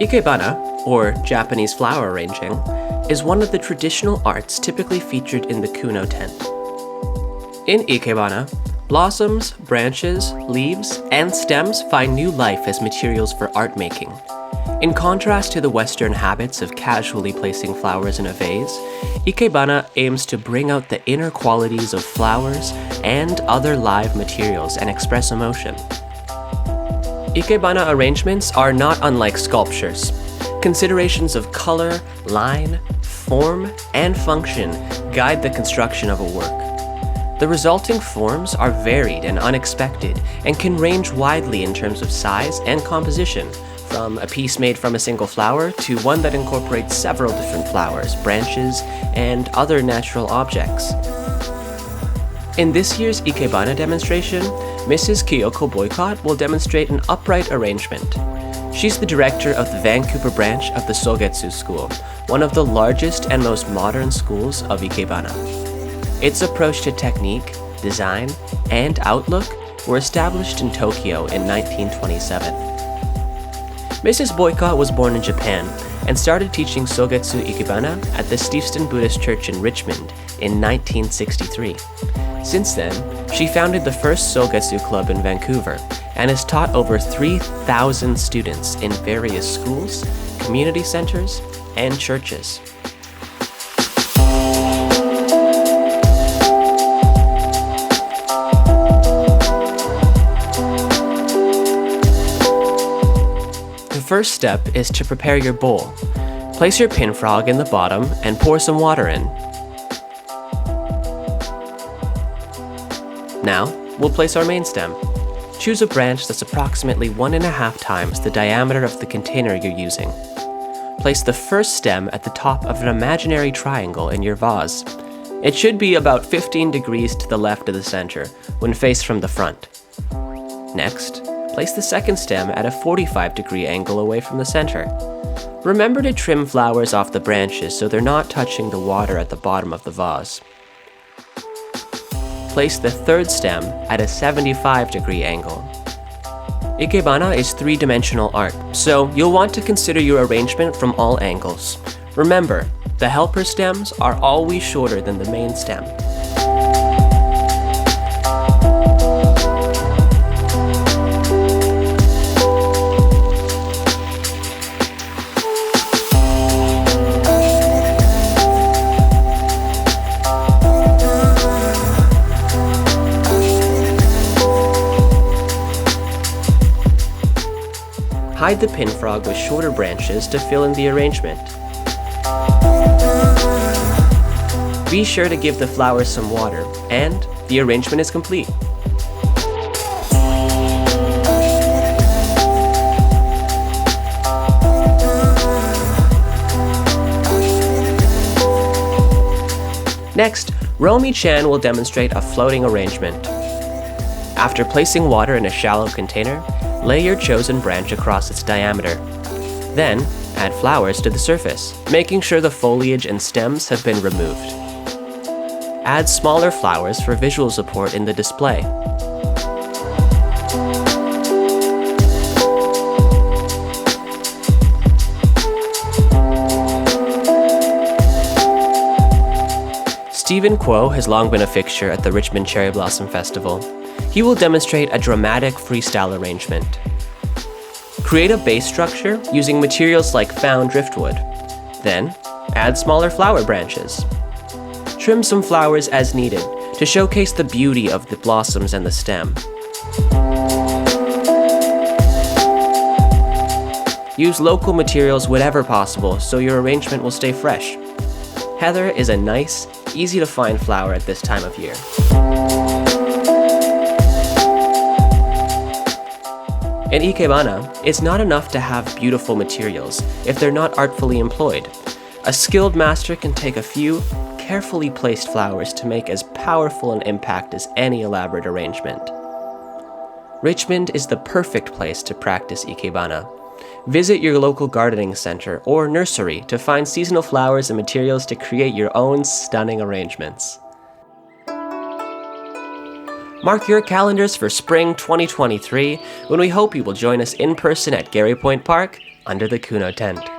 Ikebana, or Japanese flower arranging, is one of the traditional arts typically featured in the Kuno tent. In Ikebana, blossoms, branches, leaves, and stems find new life as materials for art making. In contrast to the Western habits of casually placing flowers in a vase, Ikebana aims to bring out the inner qualities of flowers and other live materials and express emotion. Ikebana arrangements are not unlike sculptures. Considerations of color, line, form, and function guide the construction of a work. The resulting forms are varied and unexpected and can range widely in terms of size and composition, from a piece made from a single flower to one that incorporates several different flowers, branches, and other natural objects. In this year's Ikebana demonstration, Mrs. Kiyoko Boycott will demonstrate an upright arrangement. She's the director of the Vancouver branch of the Sogetsu School, one of the largest and most modern schools of Ikebana. Its approach to technique, design, and outlook were established in Tokyo in 1927. Mrs. Boycott was born in Japan and started teaching Sogetsu Ikebana at the Steveston Buddhist Church in Richmond in 1963. Since then, she founded the first Sogetsu Club in Vancouver and has taught over 3,000 students in various schools, community centers, and churches. The first step is to prepare your bowl. Place your pin frog in the bottom and pour some water in. Now, we'll place our main stem. Choose a branch that's approximately 1.5 times the diameter of the container you're using. Place the first stem at the top of an imaginary triangle in your vase. It should be about 15 degrees to the left of the center when faced from the front. Next, place the second stem at a 45-degree angle away from the center. Remember to trim flowers off the branches so they're not touching the water at the bottom of the vase. Place the third stem at a 75-degree angle. Ikebana is three-dimensional art, so you'll want to consider your arrangement from all angles. Remember, the helper stems are always shorter than the main stem. Hide the pin frog with shorter branches to fill in the arrangement. Be sure to give the flowers some water, and the arrangement is complete. Next, Romy-chan will demonstrate a floating arrangement. After placing water in a shallow container, lay your chosen branch across its diameter. Then, add flowers to the surface, making sure the foliage and stems have been removed. Add smaller flowers for visual support in the display. Stephen Kuo has long been a fixture at the Richmond Cherry Blossom Festival. He will demonstrate a dramatic freestyle arrangement. Create a base structure using materials like found driftwood. Then, add smaller flower branches. Trim some flowers as needed to showcase the beauty of the blossoms and the stem. Use local materials whenever possible so your arrangement will stay fresh. Heather is a nice, easy-to-find flower at this time of year. In Ikebana, it's not enough to have beautiful materials if they're not artfully employed. A skilled master can take a few carefully placed flowers to make as powerful an impact as any elaborate arrangement. Richmond is the perfect place to practice Ikebana. Visit your local gardening center or nursery to find seasonal flowers and materials to create your own stunning arrangements. Mark your calendars for spring 2023 when we hope you will join us in person at Gary Point Park under the Kuno tent.